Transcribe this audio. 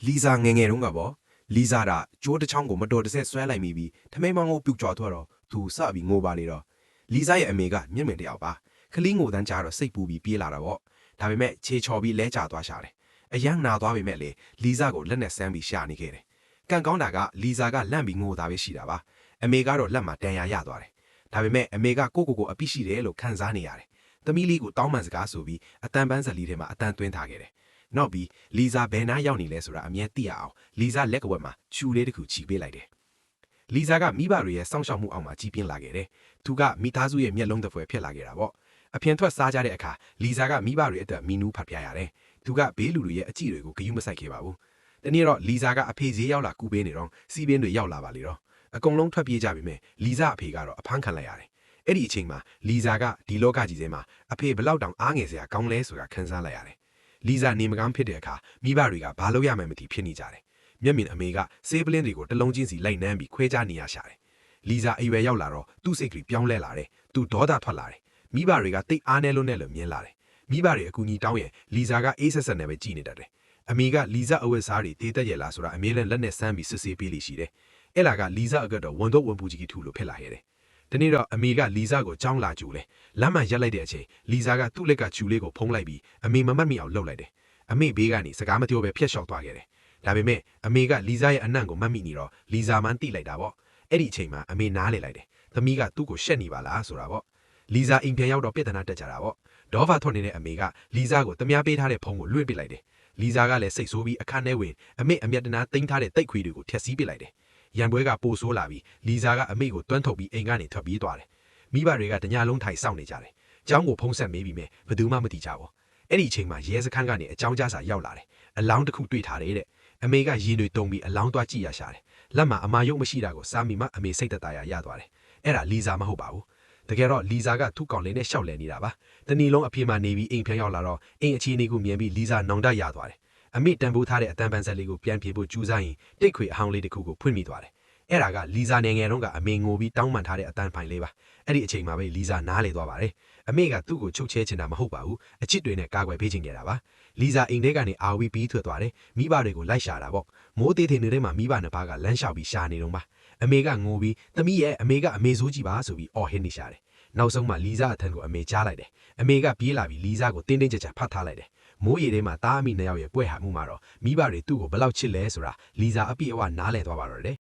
Lisa ငယ်တုန်းကပေါ့ Lisa ကကြိုးတစ်ချောင်းကိုမတော်တစ်ဆက်ဆွဲလိုက်မိပြီးထမိန်မောင်းကိုပြုတ်ကျသွားတော့သူစပြီးငိုပါလေတော့ Lisa ရဲ့အမေကမျက်မြင်တယောက်ပါခလီးငိုတန်းကြတော့စိတ်ပူပြီးပြေးလာတာပေါ့ဒါပေမဲ့ခြေချော်ပြီးလဲကျသွားရှာတယ်အယံနာသွားပေမဲ့လေ Lisa ကိုလက်နဲ့ဆန်းပြီးရှာနေခဲ့တယ်ကံကောင်းတာက Lisa ကလန့်ပြီးငိုသားပဲရှိတာပါအမေကတော့လက်မှာတန်ရာရသွားတယ်ဒါပေမဲ့အမေကကိုအပြစ်ရှိတယ်လို့ခံစားနေရတယ်သမီးလေးကိုတောင်းပန်စကားဆိုပြီးအတန်ပန်းဇလီထဲမှာအတန်သွင်းထားခဲ့တယ်နောက်ပြီး Lisa ဘယ်နားရောက်နေလဲဆိုတာအမြဲသိရအောင် Lisa လက်ကဝက်မှာချူလေးတစ်ခုချီပေးလိုက်တယ် Lisa ကမိဘတွေရဲ့စောင့်ရှောက်မှုအောက်မှာကြီးပြင်းလာခဲ့တယ်သူကမိသားစုရဲ့မျက်လုံးတစ်ဖွဲဖြစ်လာခဲ့တာပေါ့အပြင်ထွက်စားကြတဲ့အခါ Lisa ကမိဘတွေအတွက်မီနူးဖတ်ပြရတယ်သူကဘေးလူတွေရဲ့အကြည့်တွေကိုဂယုမစိုက်ခဲ့ပါဘူးတနေ့တော့ Lisa ကအဖေဈေးရောက်လာကူပေးနေတော့စီးပင်းတွေရောက်လာပါလေတော့အကုန်လုံးထွက်ပြေးကြပြီမဲ့ Lisa အဖေကတော့အဖမ်းခံလိုက်ရတယ်အဲ့ဒီအချိန်မှာ Lisa ကဒီလောကကြီးထဲမှာအဖေဘလောက်တောင်အားငယ်စရာကောင်းလဲဆိုတာခံစားလိုက်ရတယ် Lisa နေမကောင်းဖြစ်တဲ့အခါမိဘတွေကဘာလို့ရမှန်းမသိဖြစ်နေကြတယ်မျက်မြင်အမေကဆေးပလင်းတွေကိုတလုံးချင်းစီလိုက်နှမ်းပြီးခွဲခြားနေရရှာတယ် Lisa အရွယ်ရောက်လာတော့သူ့စိတ်ကလေးပြောင်းလဲလာတယ်သူဒေါသထွက်လာတယ်မိဘတွေကတိတ်အားနေလို့နဲ့လို့မြင်လာတယ်မိဘတွေအကူအညီတောင်းရင် Lisa ကအေးဆက်ဆက်နဲ့ပဲကြည်နေတတ်တယ်အမေက Lisa အဝတ်စားတွေတေးတက်ရလားဆိုတာအမေလည်းလက်နဲ့ဆန်းပြီးစစ်ဆေးပေးလိရှိတယ်အဲ့ဒါက Lisa အတွက်ဝန်တော့ဝန်ပူကြီးထူလို့ဖြစ်လာခဲ့တယ်တနေ့တော့အမေက Lisa ကိုကြောင်းလာကြိုလဲလမ်းမှာရက်လိုက်တဲ့အချိန် Lisa ကသူ့လက်ကချူလေးကိုဖုံးလိုက်ပြီးအမေမမတ်မိအောင်လှုပ်လိုက်တယ်အမေဘေးကနေစကားမပြောဘဲဖျက်လျှောက်သွားခဲ့တယ်ဒါပေမဲ့အမေက Lisa ရဲ့အနံ့ကိုမတ်မိနေတော့ Lisa မှန်းတိလိုက်တာပေါ့အဲ့ဒီအချိန်မှာအမေနားလေလိုက်တယ်သမီးကသူ့ကိုရှက်နေပါလားဆိုတာပေါ့ Lisa အိမ်ပြန်ရောက်တော့ပြဿနာတက်ကြတာပေါ့ဒေါဖာထွက်နေတဲ့အမေက Lisa ကိုတမယားပေးထားတဲ့ဖုံးကိုလွှင့်ပစ်လိုက်တယ် Lisa ကလည်းစိတ်ဆိုးပြီးအခန်းထဲဝင်အမေအမျက်တနာသိမ်းထားတဲ့တိတ်ခွေတွေကိုဖျက်ဆီးပစ်လိုက်တယ်ရန်ပွဲကပိုဆိုးလာပြီး Lisa ကအမေကိုတွန်းထုတ်ပြီးအိမ်ကနေထွက်ပြေးသွားတယ်မိဘတွေကတညာလုံးထိုင်စောင့်နေကြတယ်ကျောင်းကိုဖုံးဆက်မေးပြီးမြဲဘယ်သူမှမသိကြဘူးအဲ့ဒီအချိန်မှာရဲစခန်းကနေအကြောင်းကြားစာရောက်လာတယ်အလောင်းတစ်ခုတွေ့ထားတယ်တဲ့အမေကရင်တွေတုံပြီးအလောင်းသွားကြည့်ရရှာတယ်လက်မှာအမာယုတ်မရှိတာကိုစားမိမှအမေစိတ်သက်သာရသွားတယ်အဲ့ဒါ Lisa မဟုတ်ပါဘူးတကယ်တော့ Lisa ကသူ့ကောင်လေးနဲ့ရှောက်လဲနေတာပါတနေ့လုံးအဖေမှနေပြီးအိမ်ပြန်ရောက်လာတော့အိမ်အခြေအနေကိုမြင်ပြီး Lisa နောင်တရသွားတယ်အမေတန်ဖိုးထားတဲ့အတန်ပန်ဆက်လေးကိုပြန်ပြေဖို့ကြိုးစားရင်တိတ်ခွေအဟောင်းလေးတစ်ခုကိုဖွင့်မိသွားတယ်အဲ့ဒါက Lisa ငယ်တုန်းကအမေငိုပြီးတောင်းပန်ထားတဲ့အတန်ဖိုင်လေးပါအဲ့ဒီအချိန်မှာပဲ Lisa နားလေသွားပါတယ်အမေကသူ့ကိုချုပ်ချဲချင်တာမဟုတ်ပါဘူးအချစ်တွေနဲ့ကာကွယ်ပေးချင်ခဲ့တာပါ Lisa အိမ်ထဲကနေအာဝီပြီးထွက်သွားတယ်မိဘတွေကိုလိုက်ရှာတာပေါ့မိုးသေးသေးနေတဲ့မှာမိဘနှစ်ပါးကလမ်းလျှောက်ပြီးရှာနေတော့ပါအမေကငိုပြီးသမီးရဲ့အမေကအမေဆိုးကြီးပါဆိုပြီးအော်ဟစ်နေရှာတယ်နောက်ဆုံးမှာ Lisa အထံကိုအမေကြားလိုက်တယ်အမေကပြေးလာပြီး Lisa ကိုတင်းတင်းကြပ်ကြပ်ဖတ်ထားလိုက်တယ်မိုးရီထဲမှာတားအမိနှစ်ယောက်ရဲ့ပွဲဟာမှုမှာတော့မိဘတွေသူ့ကိုဘယ်လောက်ချစ်လဲဆိုတာ Lisa အပြည့်အဝနားလည်သွားပါတော့တယ်